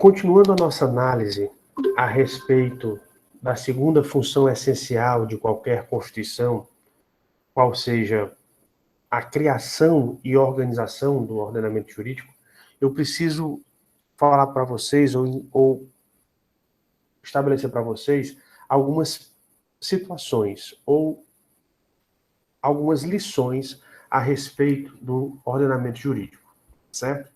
Continuando a nossa análise a respeito da segunda função essencial de qualquer Constituição, qual seja a criação e organização do ordenamento jurídico, eu preciso falar para vocês ou estabelecer para vocês algumas situações ou algumas lições a respeito do ordenamento jurídico, certo?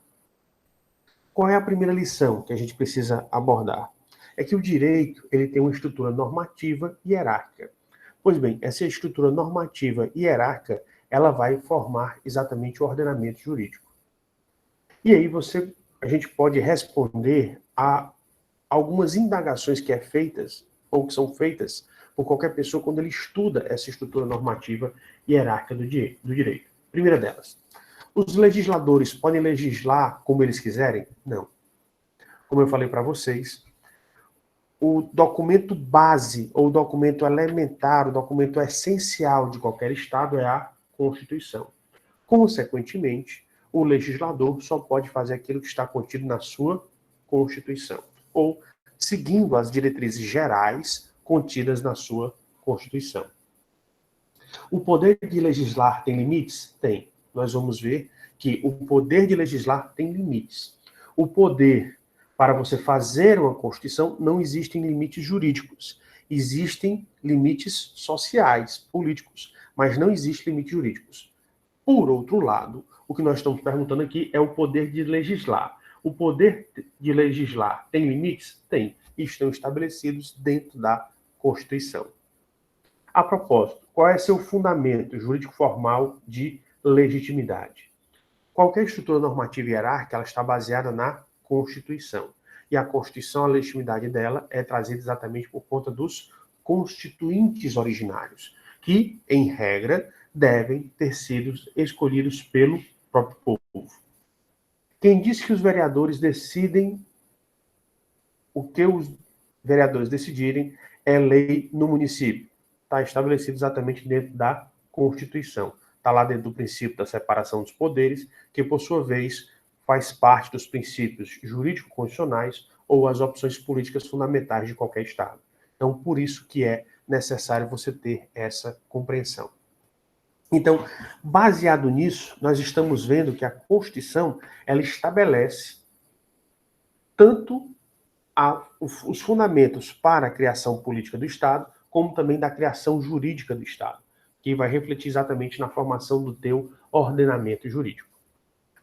Qual é a primeira lição que a gente precisa abordar? É que o direito ele tem uma estrutura normativa e hierárquica. Pois bem, essa estrutura normativa e hierárquica ela vai formar exatamente o ordenamento jurídico. E aí a gente pode responder a algumas indagações que que são feitas por qualquer pessoa quando ele estuda essa estrutura normativa e hierárquica do direito. Primeira delas, os legisladores podem legislar como eles quiserem? Não. Como eu falei para vocês, o documento base, ou o documento elementar, o documento essencial de qualquer Estado é a Constituição. Consequentemente, o legislador só pode fazer aquilo que está contido na sua Constituição, ou seguindo as diretrizes gerais contidas na sua Constituição. O poder de legislar tem limites? Tem. Nós vamos ver que o poder de legislar tem limites. O poder para você fazer uma Constituição não existem limites jurídicos. Existem limites sociais, políticos, mas não existem limites jurídicos. Por outro lado, o que nós estamos perguntando aqui é o poder de legislar. O poder de legislar tem limites? Tem. E estão estabelecidos dentro da Constituição. A propósito, qual é seu fundamento jurídico formal de legitimidade? Qualquer estrutura normativa e hierárquica ela está baseada na Constituição. E a Constituição, a legitimidade dela é trazida exatamente por conta dos constituintes originários, que, em regra, devem ter sido escolhidos pelo próprio povo. Quem diz que os vereadores decidem o que os vereadores decidirem é lei no município. Está estabelecido exatamente dentro da Constituição. Está lá dentro do princípio da separação dos poderes, que, por sua vez, faz parte dos princípios jurídico-constitucionais ou as opções políticas fundamentais de qualquer Estado. Então, por isso que é necessário você ter essa compreensão. Então, baseado nisso, nós estamos vendo que a Constituição ela estabelece tanto os fundamentos para a criação política do Estado, como também da criação jurídica do Estado, que vai refletir exatamente na formação do teu ordenamento jurídico.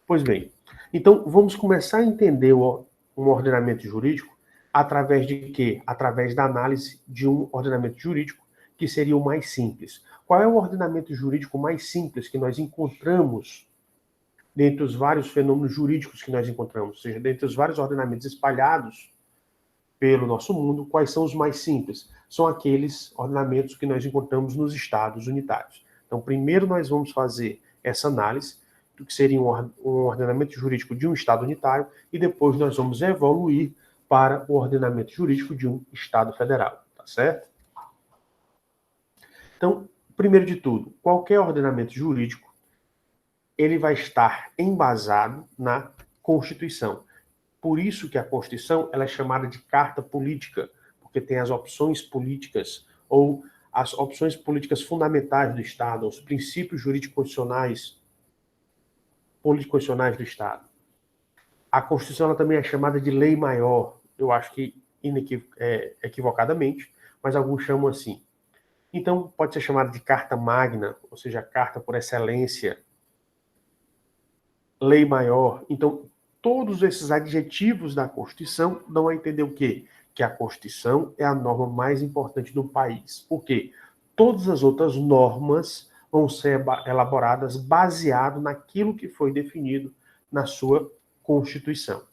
Pois bem, então vamos começar a entender um ordenamento jurídico através de quê? Através da análise de um ordenamento jurídico que seria o mais simples. Qual é o ordenamento jurídico mais simples que nós encontramos dentre os vários fenômenos jurídicos que nós encontramos? Ou seja, dentre os vários ordenamentos espalhados pelo nosso mundo, quais são os mais simples? São aqueles ordenamentos que nós encontramos nos estados unitários. Então, primeiro nós vamos fazer essa análise do que seria um ordenamento jurídico de um estado unitário e depois nós vamos evoluir para o ordenamento jurídico de um estado federal, tá certo? Então, primeiro de tudo, qualquer ordenamento jurídico, ele vai estar embasado na Constituição. Por isso que a Constituição ela é chamada de carta política, porque tem as opções políticas ou as opções políticas fundamentais do Estado, os princípios jurídico-constitucionais do Estado. A Constituição ela também é chamada de lei maior, eu acho que equivocadamente, mas alguns chamam assim. Então, pode ser chamada de carta magna, ou seja, carta por excelência, lei maior. Então, todos esses adjetivos da Constituição dão a entender o quê? Que a Constituição é a norma mais importante do país. Por quê? Todas as outras normas vão ser elaboradas baseado naquilo que foi definido na sua Constituição.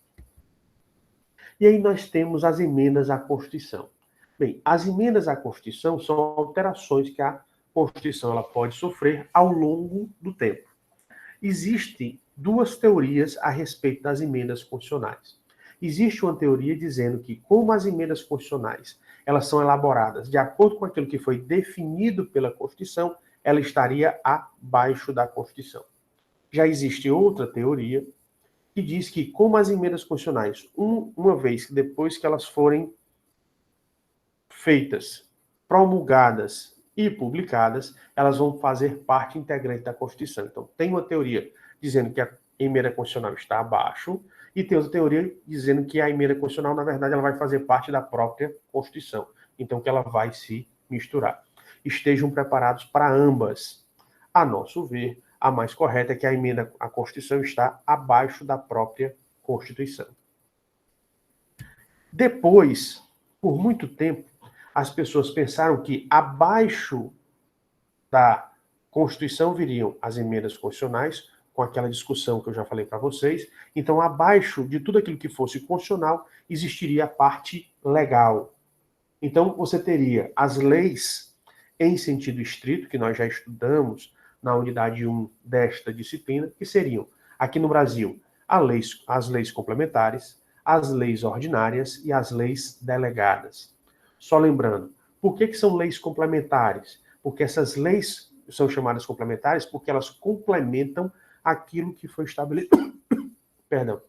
E aí nós temos as emendas à Constituição. Bem, as emendas à Constituição são alterações que a Constituição ela pode sofrer ao longo do tempo. Existem duas teorias a respeito das emendas constitucionais. Existe uma teoria dizendo que, como as emendas constitucionais elas são elaboradas de acordo com aquilo que foi definido pela Constituição, ela estaria abaixo da Constituição. Já existe outra teoria que diz que, como as emendas constitucionais, uma vez que depois que elas forem feitas, promulgadas e publicadas, elas vão fazer parte integrante da Constituição. Então, tem uma teoria dizendo que a emenda constitucional está abaixo, e tem outra teoria dizendo que a emenda constitucional, na verdade, ela vai fazer parte da própria Constituição. Então, que ela vai se misturar. Estejam preparados para ambas. A nosso ver, a mais correta é que a emenda à Constituição está abaixo da própria Constituição. Depois, por muito tempo, as pessoas pensaram que abaixo da Constituição viriam as emendas constitucionais, com aquela discussão que eu já falei para vocês. Então, abaixo de tudo aquilo que fosse constitucional, existiria a parte legal. Então, você teria as leis em sentido estrito, que nós já estudamos na unidade 1 desta disciplina, que seriam, aqui no Brasil, as leis complementares, as leis ordinárias e as leis delegadas. Só lembrando, por que são leis complementares? Porque essas leis são chamadas complementares porque elas complementam aquilo que foi estabelecido. Perdão.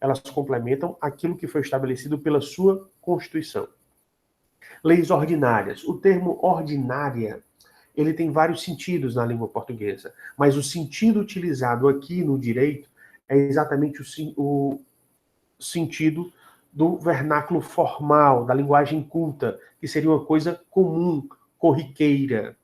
Elas complementam aquilo que foi estabelecido pela sua Constituição. Leis ordinárias. O termo ordinária, ele tem vários sentidos na língua portuguesa, mas o sentido utilizado aqui no direito é exatamente o sentido do vernáculo formal, da linguagem culta, que seria uma coisa comum, corriqueira.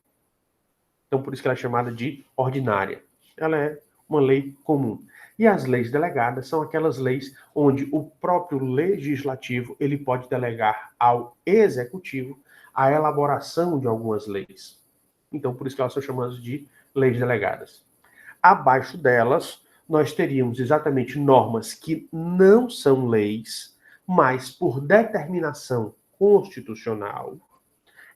Então, por isso que ela é chamada de ordinária. Ela é uma lei comum. E as leis delegadas são aquelas leis onde o próprio legislativo ele pode delegar ao executivo a elaboração de algumas leis. Então, por isso que elas são chamadas de leis delegadas. Abaixo delas, nós teríamos exatamente normas que não são leis, mas por determinação constitucional,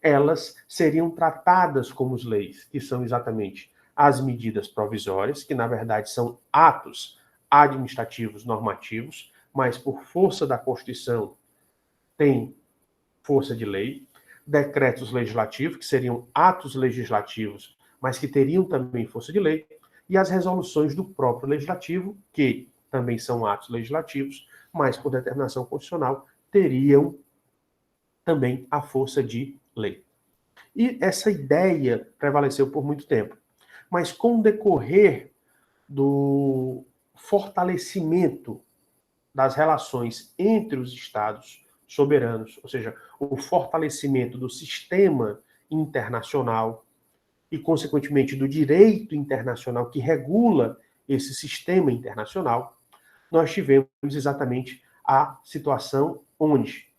elas seriam tratadas como leis, que são exatamente as medidas provisórias, que na verdade são atos administrativos normativos, mas por força da Constituição têm força de lei, decretos legislativos, que seriam atos legislativos, mas que teriam também força de lei, e as resoluções do próprio legislativo, que também são atos legislativos, mas por determinação constitucional teriam também a força de lei. E essa ideia prevaleceu por muito tempo. Mas com o decorrer do fortalecimento das relações entre os Estados soberanos, ou seja, o fortalecimento do sistema internacional e, consequentemente, do direito internacional que regula esse sistema internacional, nós tivemos exatamente a situação onde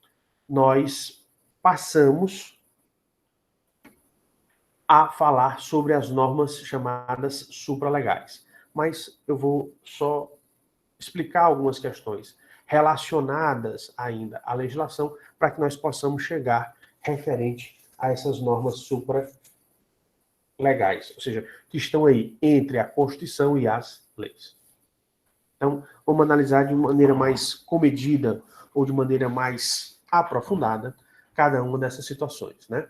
nós passamos a falar sobre as normas chamadas supralegais. Mas eu vou só explicar algumas questões relacionadas ainda à legislação para que nós possamos chegar referente a essas normas supralegais, ou seja, que estão aí entre a Constituição e as leis. Então, vamos analisar de maneira mais comedida ou de maneira mais aprofundada cada uma dessas situações, né?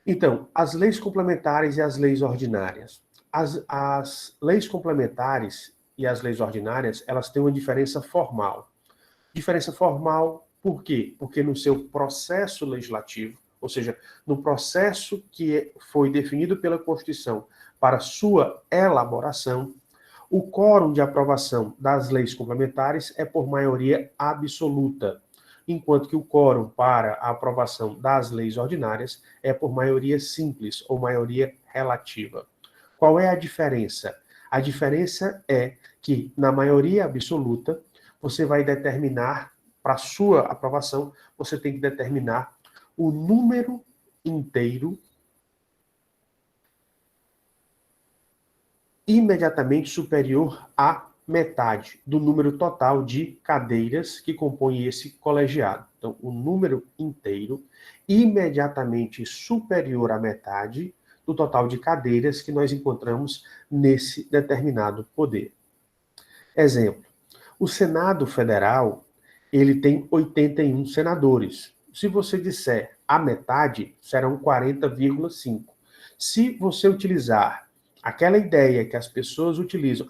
Então, as leis complementares e as leis ordinárias. As leis complementares e as leis ordinárias, elas têm uma diferença formal. Diferença formal, por quê? Porque no seu processo legislativo, ou seja, no processo que foi definido pela Constituição para sua elaboração, o quórum de aprovação das leis complementares é por maioria absoluta, enquanto que o quórum para a aprovação das leis ordinárias é por maioria simples ou maioria relativa. Qual é a diferença? A diferença é que, na maioria absoluta, você vai determinar, para sua aprovação, você tem que determinar o número inteiro imediatamente superior à metade do número total de cadeiras que compõem esse colegiado. Então, o número inteiro imediatamente superior à metade do total de cadeiras que nós encontramos nesse determinado poder. Exemplo, o Senado Federal, ele tem 81 senadores. Se você disser a metade, serão 40,5. Se você utilizar aquela ideia que as pessoas utilizam,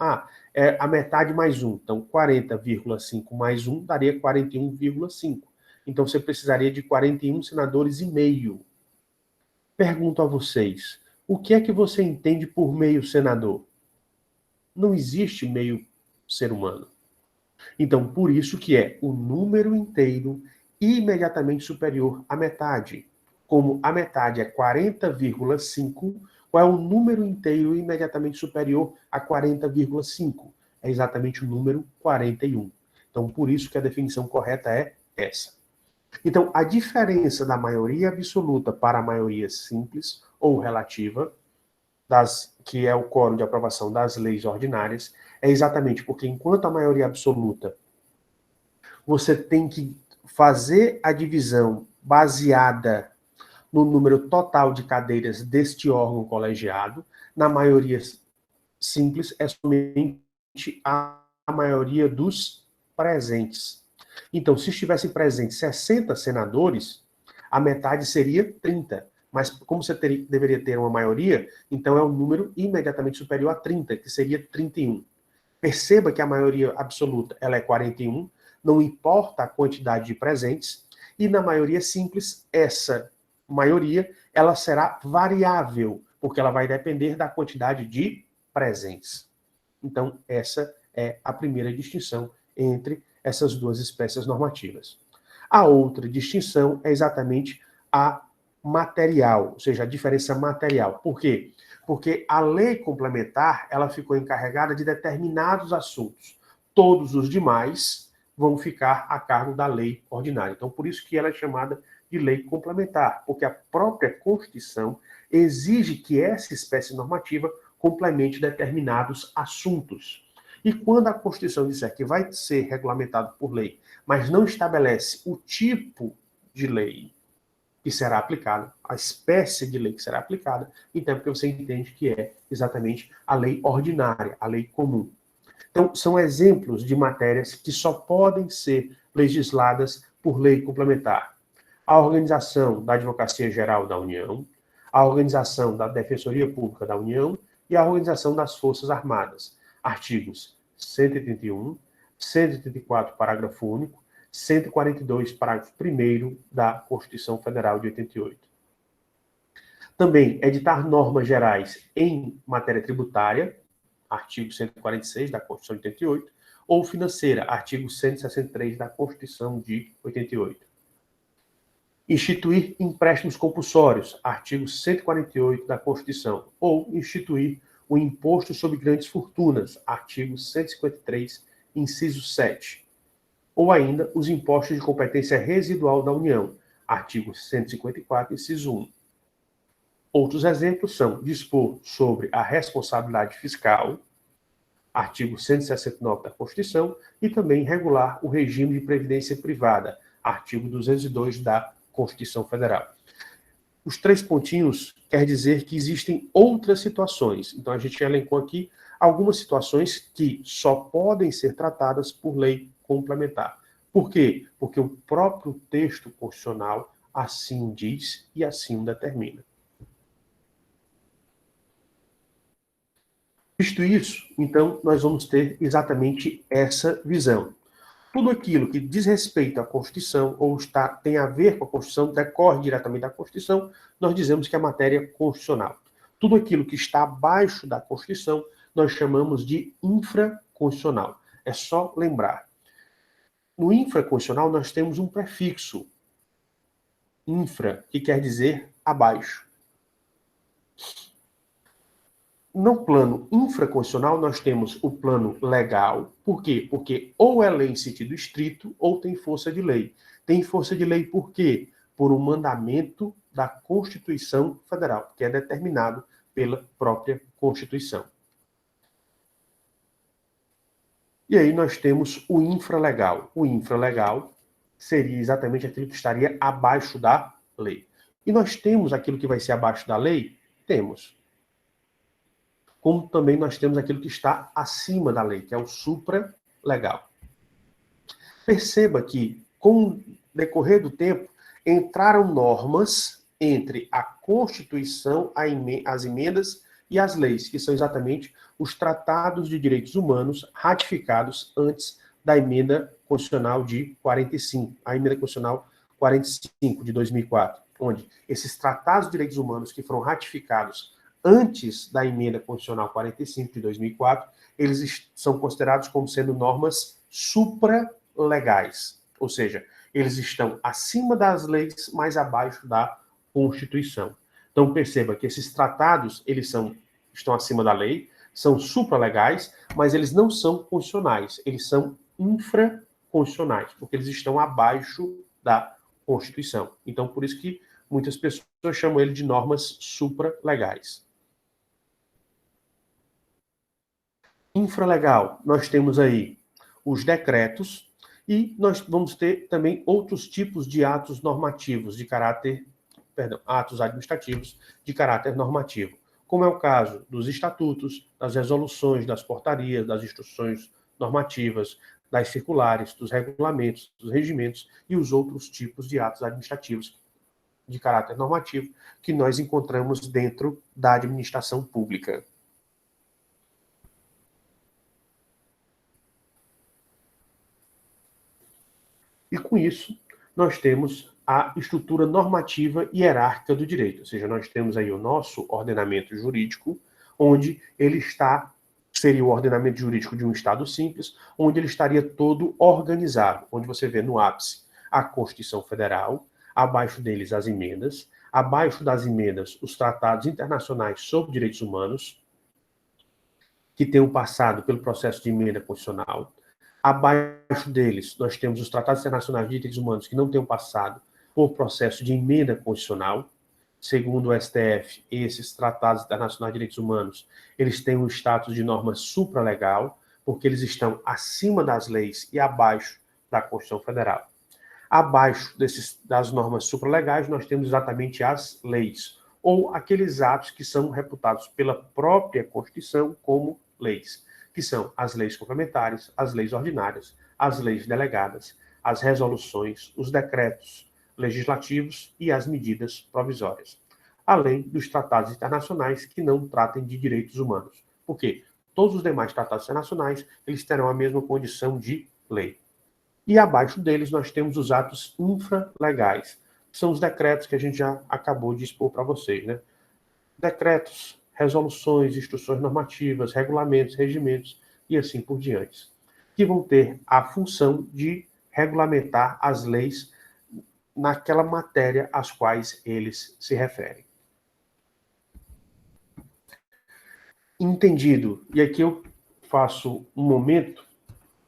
é a metade mais 1. Então, 40,5 mais 1 daria 41,5. Então, você precisaria de 41 senadores e meio. Pergunto a vocês, o que é que você entende por meio senador? Não existe meio ser humano. Então, por isso que é o número inteiro imediatamente superior à metade. Como a metade é 40,5, qual é o número inteiro imediatamente superior a 40,5? É exatamente o número 41. Então, por isso que a definição correta é essa. Então, a diferença da maioria absoluta para a maioria simples ou relativa, que é o quórum de aprovação das leis ordinárias, é exatamente porque enquanto a maioria absoluta você tem que fazer a divisão baseada no número total de cadeiras deste órgão colegiado. Na maioria simples, é somente a maioria dos presentes. Então, se estivessem presentes 60 senadores, a metade seria 30. Mas como você deveria ter uma maioria, então é um número imediatamente superior a 30, que seria 31. Perceba que a maioria absoluta ela é 41, não importa a quantidade de presentes, e na maioria simples, essa maioria ela será variável, porque ela vai depender da quantidade de presentes. Então, essa é a primeira distinção entre essas duas espécies normativas. A outra distinção é exatamente a material, ou seja, a diferença material. Por quê? Porque a lei complementar ela ficou encarregada de determinados assuntos. Todos os demais vão ficar a cargo da lei ordinária. Então, por isso que ela é chamada de lei complementar, porque a própria Constituição exige que essa espécie normativa complemente determinados assuntos. E quando a Constituição disser que vai ser regulamentado por lei, mas não estabelece o tipo de lei que será aplicada, a espécie de lei que será aplicada, então é porque você entende que é exatamente a lei ordinária, a lei comum. Então, são exemplos de matérias que só podem ser legisladas por lei complementar. A organização da Advocacia Geral da União, a organização da Defensoria Pública da União e a organização das Forças Armadas. Artigos 181, 184, parágrafo único, 142, parágrafo 1º da Constituição Federal de 88. Também editar normas gerais em matéria tributária, artigo 146 da Constituição de 88, ou financeira, artigo 163 da Constituição de 88. Instituir empréstimos compulsórios, artigo 148 da Constituição, ou instituir o imposto sobre grandes fortunas, artigo 153, inciso 7. Ou ainda os impostos de competência residual da União, artigo 154, inciso 1. Outros exemplos são dispor sobre a responsabilidade fiscal, artigo 169 da Constituição, e também regular o regime de previdência privada, artigo 202 da Constituição Federal. Os 3 pontinhos quer dizer que existem outras situações. Então, a gente elencou aqui algumas situações que só podem ser tratadas por lei complementar. Por quê? Porque o próprio texto constitucional assim diz e assim determina. Visto isso, então, nós vamos ter exatamente essa visão. Tudo aquilo que diz respeito à Constituição ou tem a ver com a Constituição, decorre diretamente da Constituição, nós dizemos que é matéria constitucional. Tudo aquilo que está abaixo da Constituição, nós chamamos de infraconstitucional. É só lembrar. No infraconstitucional, nós temos um prefixo, infra, que quer dizer abaixo. No plano infraconstitucional, nós temos o plano legal. Por quê? Porque ou é lei em sentido estrito, ou tem força de lei. Tem força de lei por quê? Por um mandamento da Constituição Federal, que é determinado pela própria Constituição. E aí nós temos o infralegal. O infralegal seria exatamente aquilo que estaria abaixo da lei. E nós temos aquilo que vai ser abaixo da lei? Temos. Como também nós temos aquilo que está acima da lei, que é o supralegal. Perceba que, com o decorrer do tempo, entraram normas entre a Constituição, as emendas e as leis, que são exatamente os tratados de direitos humanos ratificados antes da emenda constitucional de 45, a emenda constitucional 45 de 2004, onde esses tratados de direitos humanos que foram ratificados antes da emenda constitucional 45 de 2004, eles são considerados como sendo normas supralegais, ou seja, eles estão acima das leis, mas abaixo da Constituição. Então perceba que esses tratados, estão acima da lei, são supralegais, mas eles não são constitucionais, eles são infraconstitucionais, porque eles estão abaixo da Constituição. Então, por isso que muitas pessoas chamam ele de normas supralegais. Infralegal, nós temos aí os decretos e nós vamos ter também outros tipos de atos normativos de caráter, atos administrativos de caráter normativo, como é o caso dos estatutos, das resoluções, das portarias, das instruções normativas, das circulares, dos regulamentos, dos regimentos e os outros tipos de atos administrativos de caráter normativo que nós encontramos dentro da administração pública. E com isso, nós temos a estrutura normativa e hierárquica do direito, ou seja, nós temos aí o nosso ordenamento jurídico, onde ele seria o ordenamento jurídico de um Estado simples, onde ele estaria todo organizado, onde você vê no ápice a Constituição Federal, abaixo deles as emendas, abaixo das emendas os tratados internacionais sobre direitos humanos, que tenham passado pelo processo de emenda constitucional. Abaixo deles, nós temos os tratados internacionais de direitos humanos que não tenham passado por processo de emenda constitucional. Segundo o STF, esses tratados internacionais de direitos humanos, eles têm um status de norma supralegal, porque eles estão acima das leis e abaixo da Constituição Federal. Abaixo das normas supralegais, nós temos exatamente as leis, ou aqueles atos que são reputados pela própria Constituição como leis, que são as leis complementares, as leis ordinárias, as leis delegadas, as resoluções, os decretos legislativos e as medidas provisórias, além dos tratados internacionais que não tratem de direitos humanos. Por quê? Todos os demais tratados internacionais, eles terão a mesma condição de lei. E abaixo deles nós temos os atos infralegais, que são os decretos que a gente já acabou de expor para vocês, né? Decretos, resoluções, instruções normativas, regulamentos, regimentos e assim por diante, que vão ter a função de regulamentar as leis naquela matéria às quais eles se referem. Entendido, e aqui eu faço um momento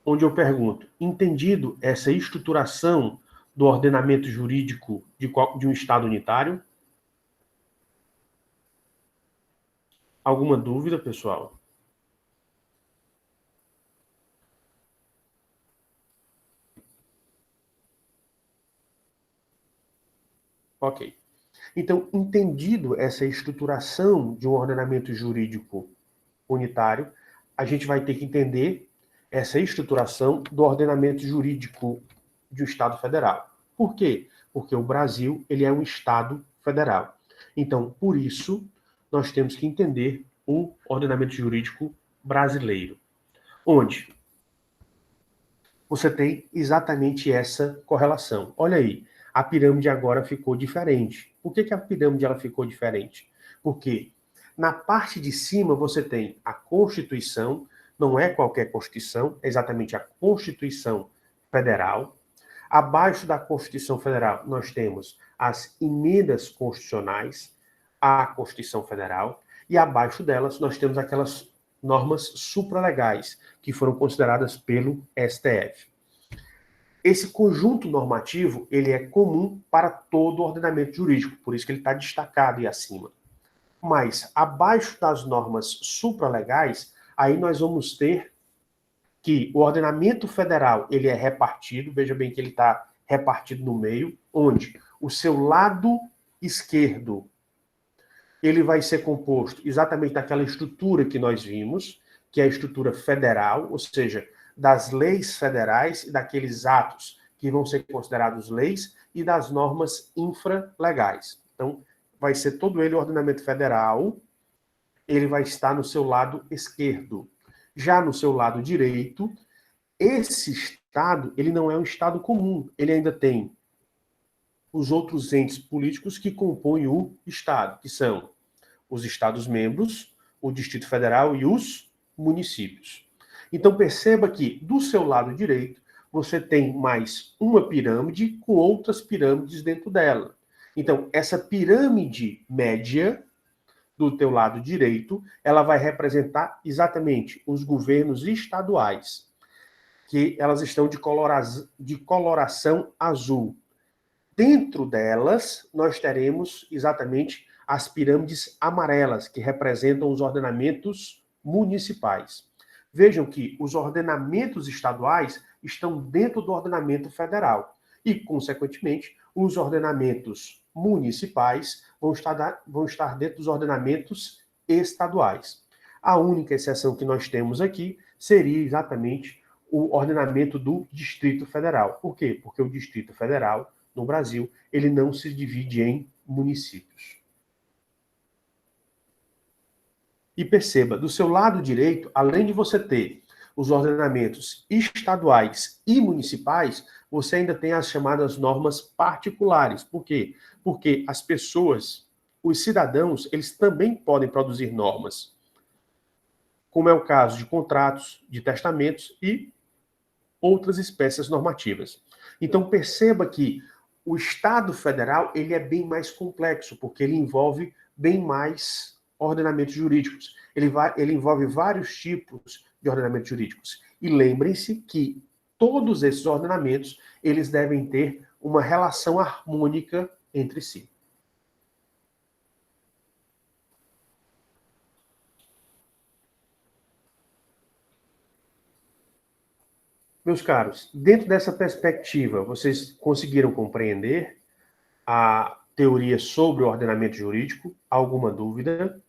onde eu pergunto, entendido essa estruturação do ordenamento jurídico de um Estado unitário? Alguma dúvida, pessoal? Ok. Então, entendido essa estruturação de um ordenamento jurídico unitário, a gente vai ter que entender essa estruturação do ordenamento jurídico de um Estado federal. Por quê? Porque o Brasil ele é um Estado federal. Então, por isso, nós temos que entender o ordenamento jurídico brasileiro, onde você tem exatamente essa correlação. Olha aí, a pirâmide agora ficou diferente. Por que a pirâmide ela ficou diferente? Porque na parte de cima você tem a Constituição, não é qualquer Constituição, é exatamente a Constituição Federal. Abaixo da Constituição Federal nós temos as emendas constitucionais à Constituição Federal e abaixo delas nós temos aquelas normas supralegais que foram consideradas pelo STF. Esse conjunto normativo ele é comum para todo o ordenamento jurídico, por isso que ele está destacado e acima. Mas abaixo das normas supralegais, aí nós vamos ter que o ordenamento federal ele é repartido, veja bem que ele está repartido no meio, onde o seu lado esquerdo ele vai ser composto exatamente daquela estrutura que nós vimos, que é a estrutura federal, ou seja, das leis federais e daqueles atos que vão ser considerados leis e das normas infralegais. Então, vai ser todo ele o ordenamento federal, ele vai estar no seu lado esquerdo. Já no seu lado direito, esse Estado, ele não é um Estado comum, ele ainda tem os outros entes políticos que compõem o Estado, que são os Estados-membros, o Distrito Federal e os municípios. Então perceba que do seu lado direito você tem mais uma pirâmide com outras pirâmides dentro dela. Então essa pirâmide média do teu lado direito, ela vai representar exatamente os governos estaduais, que elas estão de coloração azul. Dentro delas, nós teremos exatamente as pirâmides amarelas, que representam os ordenamentos municipais. Vejam que os ordenamentos estaduais estão dentro do ordenamento federal e, consequentemente, os ordenamentos municipais vão estar dentro dos ordenamentos estaduais. A única exceção que nós temos aqui seria exatamente o ordenamento do Distrito Federal. Por quê? Porque o Distrito Federal, no Brasil, ele não se divide em municípios. E perceba, do seu lado direito, além de você ter os ordenamentos estaduais e municipais, você ainda tem as chamadas normas particulares. Por quê? Porque as pessoas, os cidadãos, eles também podem produzir normas, como é o caso de contratos, de testamentos e outras espécies normativas. Então perceba que o Estado Federal ele é bem mais complexo, porque ele envolve bem mais ordenamentos jurídicos. Ele envolve vários tipos de ordenamentos jurídicos. E lembrem-se que todos esses ordenamentos eles devem ter uma relação harmônica entre si. Meus caros, dentro dessa perspectiva, vocês conseguiram compreender a teoria sobre o ordenamento jurídico? Alguma dúvida?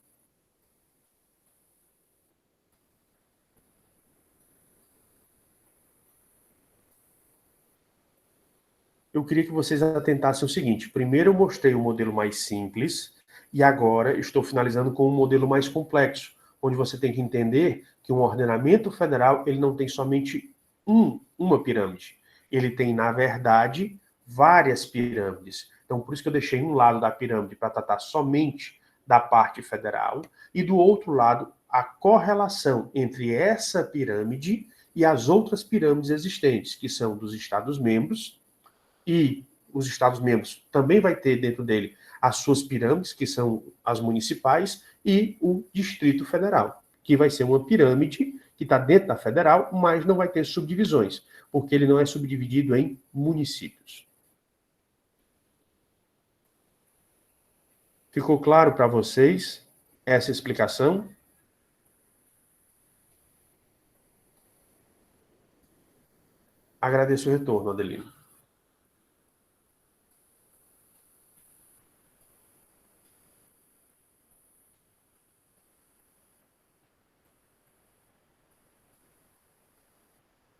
Eu queria que vocês atentassem ao seguinte. Primeiro eu mostrei o modelo mais simples e agora estou finalizando com um modelo mais complexo, onde você tem que entender que um ordenamento federal ele não tem somente uma pirâmide. Ele tem, na verdade, várias pirâmides. Então, por isso que eu deixei um lado da pirâmide para tratar somente da parte federal e do outro lado a correlação entre essa pirâmide e as outras pirâmides existentes, que são dos Estados-membros, e os Estados-membros também vai ter dentro dele as suas pirâmides, que são as municipais, e o Distrito Federal, que vai ser uma pirâmide que está dentro da federal, mas não vai ter subdivisões, porque ele não é subdividido em municípios. Ficou claro para vocês essa explicação? Agradeço o retorno, Adelino.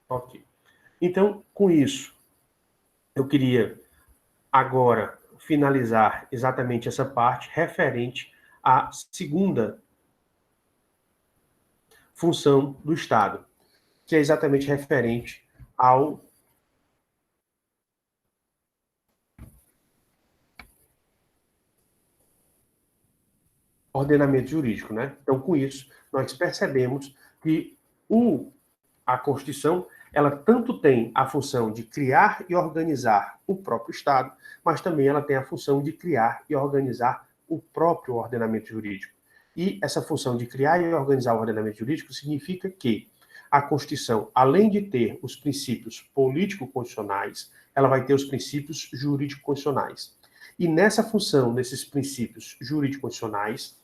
Ok. Então, com isso, eu queria agora finalizar exatamente essa parte referente à segunda função do Estado, que é exatamente referente ao ordenamento jurídico, né? Então, com isso, nós percebemos que a Constituição, ela tanto tem a função de criar e organizar o próprio Estado, mas também ela tem a função de criar e organizar o próprio ordenamento jurídico. E essa função de criar e organizar o ordenamento jurídico significa que a Constituição, além de ter os princípios político-constitucionais, ela vai ter os princípios jurídico-constitucionais. E nessa função, nesses princípios jurídico-constitucionais,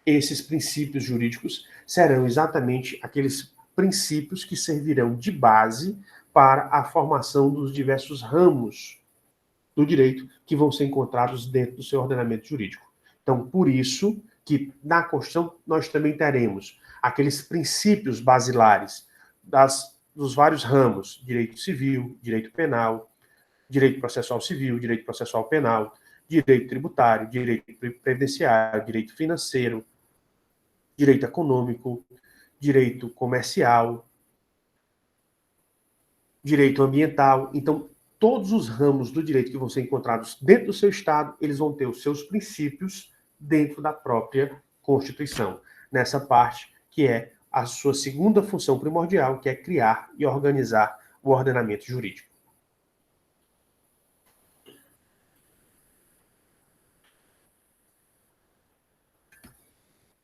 esses princípios jurídicos serão exatamente aqueles princípios que servirão de base para a formação dos diversos ramos do direito que vão ser encontrados dentro do seu ordenamento jurídico. Então, por isso que na Constituição nós também teremos aqueles princípios basilares dos vários ramos: direito civil, direito penal, direito processual civil, direito processual penal, direito tributário, direito previdenciário, direito financeiro, direito econômico, direito comercial, direito ambiental. Então, todos os ramos do direito que vão ser encontrados dentro do seu Estado, eles vão ter os seus princípios dentro da própria Constituição. Nessa parte que é a sua segunda função primordial, que é criar e organizar o ordenamento jurídico.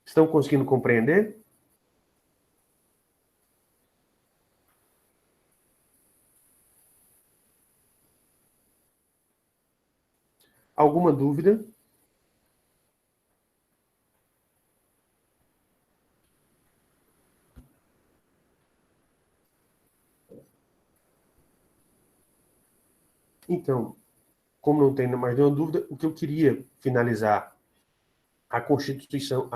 Estão conseguindo compreender? Alguma dúvida? Então, como não tem mais nenhuma dúvida, o que eu queria finalizar a Constituição,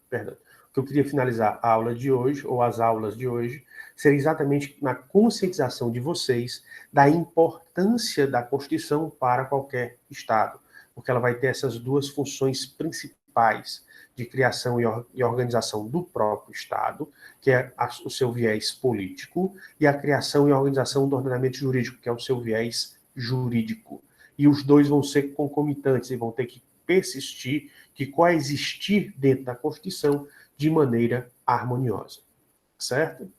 perdão, o que eu queria finalizar a aula de hoje, ou as aulas de hoje, seria exatamente na conscientização de vocês da importância da Constituição para qualquer Estado, porque ela vai ter essas duas funções principais de criação e organização do próprio Estado, que é o seu viés político, e a criação e organização do ordenamento jurídico, que é o seu viés jurídico. E os dois vão ser concomitantes e vão ter que persistir, que coexistir dentro da Constituição de maneira harmoniosa, certo?